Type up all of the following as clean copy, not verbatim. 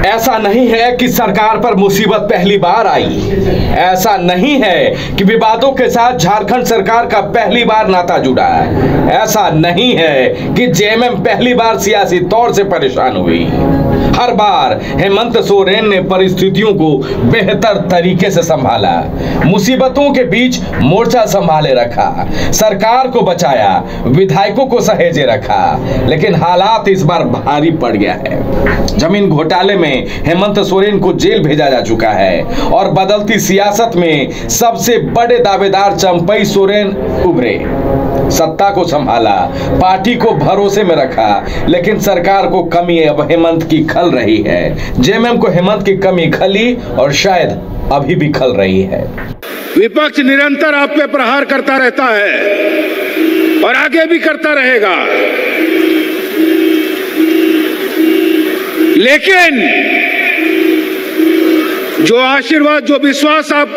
ऐसा नहीं है कि सरकार पर मुसीबत पहली बार आई, ऐसा नहीं है कि विवादों के साथ झारखंड सरकार का पहली बार नाता जुड़ा है, ऐसा नहीं है कि जेएमएम पहली बार सियासी तौर से परेशान हुई। हर बार हेमंत सोरेन ने परिस्थितियों को बेहतर तरीके से संभाला, मुसीबतों के बीच मोर्चा संभाले रखा, सरकार को बचाया, विधायकों को सहेजे रखा। लेकिन हालात इस बार भारी पड़ गया है। जमीन घोटाले में हेमंत सोरेन को जेल भेजा जा चुका है और बदलती सियासत में सबसे बड़े दावेदार चंपई सोरेन उभरे। सत्ता को संभाला, पार्टी को भरोसे में रखा, लेकिन सरकार को कमी अब हेमंत की खल रही है। जेएमएम को हेमंत की कमी खली और शायद अभी भी खल रही है। विपक्ष निरंतर आप पे प्रहार करता रहता है और आगे भी करता रहेगा, लेकिन जो आशीर्वाद, जो विश्वास आप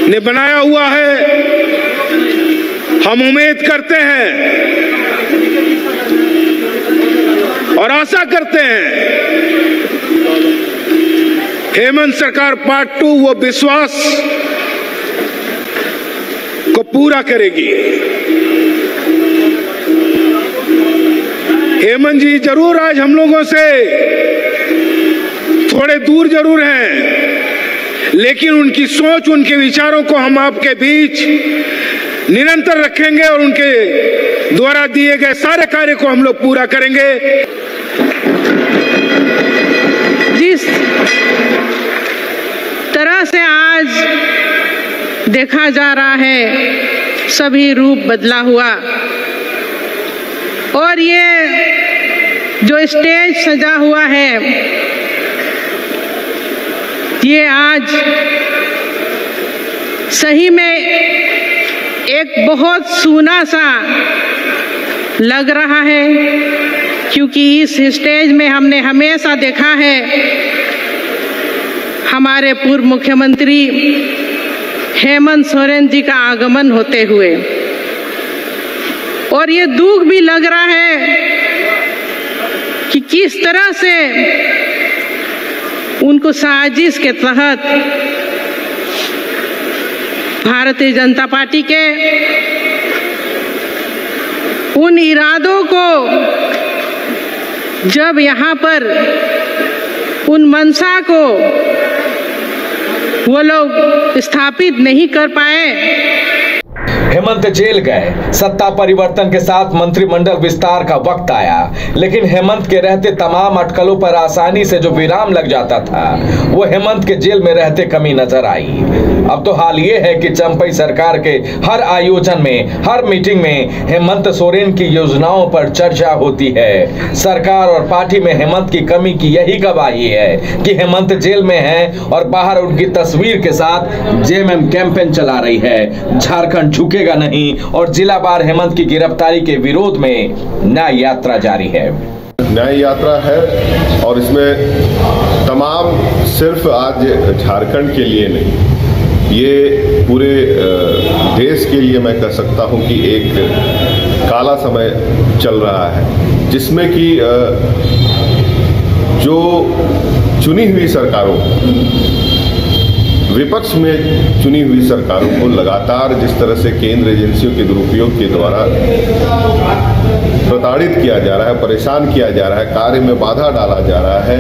ने बनाया हुआ है, हम उम्मीद करते हैं और आशा करते हैं हेमंत सरकार पार्ट 2 वो विश्वास को पूरा करेगी। हेमंत जी जरूर आज हम लोगों से थोड़े दूर जरूर हैं, लेकिन उनकी सोच, उनके विचारों को हम आपके बीच निरंतर रखेंगे और उनके द्वारा दिए गए सारे कार्य को हम लोग पूरा करेंगे। जिस तरह से आज देखा जा रहा है, सभी रूप बदला हुआ और ये जो स्टेज सजा हुआ है, ये आज सही में एक बहुत सूना सा लग रहा है, क्योंकि इस स्टेज में हमने हमेशा देखा है हमारे पूर्व मुख्यमंत्री हेमंत सोरेन जी का आगमन होते हुए, और ये दुख भी लग रहा है कि किस तरह से उनको साजिश के तहत भारतीय जनता पार्टी के उन इरादों को जब यहाँ पर उन मंशा को वो लोग स्थापित नहीं कर पाए। हेमंत जेल गए, सत्ता परिवर्तन के साथ मंत्रिमंडल विस्तार का वक्त आया, लेकिन हेमंत के रहते तमाम अटकलों पर आसानी से जो विराम लग जाता था, वो हेमंत के जेल में रहते कमी नजर आई। अब तो हाल ये है कि चंपई सरकार के हर आयोजन में, हर मीटिंग में हेमंत सोरेन की योजनाओं पर चर्चा होती है। सरकार और पार्टी में हेमंत की कमी की यही गवाही है कि हेमंत जेल में है और बाहर उनकी तस्वीर के साथ जेएमएम कैंपेन चला रही है। झारखंड झुकेगा नहीं और जिला बार हेमंत की गिरफ्तारी के विरोध में न्याय यात्रा जारी है। न्याय यात्रा है और इसमें तमाम, सिर्फ आज झारखंड के लिए नहीं, ये पूरे देश के लिए मैं कह सकता हूं कि एक काला समय चल रहा है, जिसमें कि जो चुनी हुई सरकारों, विपक्ष में चुनी हुई सरकारों को लगातार जिस तरह से केंद्र एजेंसियों के दुरुपयोग के द्वारा प्रताड़ित किया जा रहा है, परेशान किया जा रहा है, कार्य में बाधा डाला जा रहा है,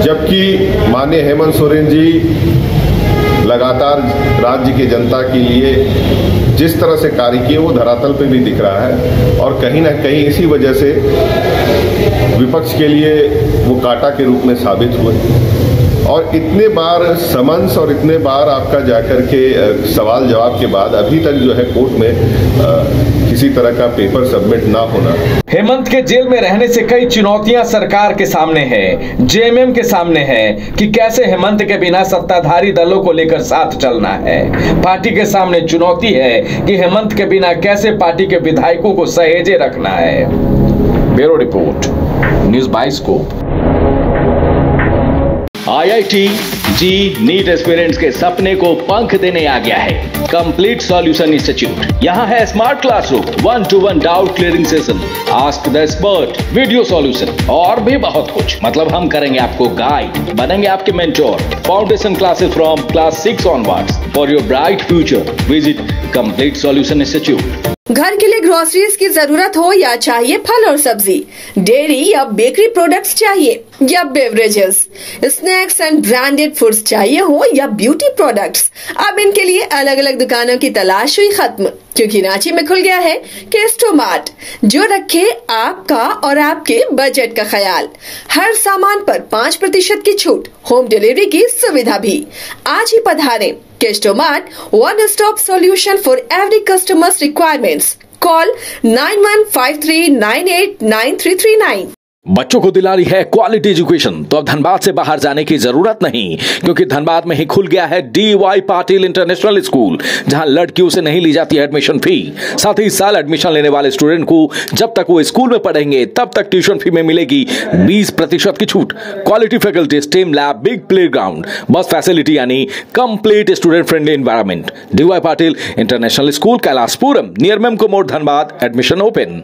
जबकि माननीय हेमंत सोरेन जी लगातार राज्य की जनता के लिए जिस तरह से कार्य किए वो धरातल पे भी दिख रहा है और कहीं ना कहीं इसी वजह से विपक्ष के लिए वो कांटा के रूप में साबित हुए। और इतने बार समन्स और इतने बार आपका जाकर के सवाल जवाब के बाद अभी तक जो है कोर्ट में किसी तरह का पेपर सबमिट ना होना। हेमंत के जेल में रहने से कई चुनौतियां सरकार के सामने है, जेएमएम के सामने है कि कैसे हेमंत के बिना सत्ताधारी दलों को लेकर साथ चलना है। पार्टी के सामने चुनौती है कि हेमंत के बिना कैसे पार्टी के विधायकों को सहेजे रखना है। Bureau report, news bioscope. IIT जी नीट एस्पिरेंट्स के सपने को पंख देने आ गया है कंप्लीट सॉल्यूशन इंस्टीट्यूट। यहाँ है smart classroom, 1-to-1 doubt clearing session, ask the expert, video solution और भी बहुत कुछ। मतलब हम करेंगे आपको गाइड, बनेंगे आपके mentor. Foundation classes from class 6 onwards for your bright future. Visit complete solution institute. घर के लिए ग्रोसरीज की जरूरत हो या चाहिए फल और सब्जी, डेयरी या बेकरी प्रोडक्ट्स चाहिए या beverages, snacks and branded foods चाहिए हो या ब्यूटी प्रोडक्ट्स, अब इनके लिए अलग अलग दुकानों की तलाश हुई खत्म, क्योंकि रांची में खुल गया है केस्टोमार्ट, जो रखे आपका और आपके बजट का ख्याल। हर सामान पर 5% की छूट, होम डिलीवरी की सुविधा भी। आज ही पधारें केस्टोमार्ट, one stop solution for every customer's requirements. Call 9153989339. बच्चों को दिला रही है क्वालिटी एजुकेशन, तो अब धनबाद से बाहर जाने की जरूरत नहीं, क्योंकि धनबाद में ही खुल गया है DY पाटिल इंटरनेशनल स्कूल, जहां लड़कियों से नहीं ली जाती है एडमिशन फी। साथ ही इस साल एडमिशन लेने वाले स्टूडेंट को जब तक वो स्कूल में पढ़ेंगे तब तक ट्यूशन फी में मिलेगी 20% की छूट। Quality faculty, stem lab, big playground, bus facility यानी complete student friendly environment. DY Patil international school, Kailashpuram, near Memco मोड़, धनबाद। Admission open.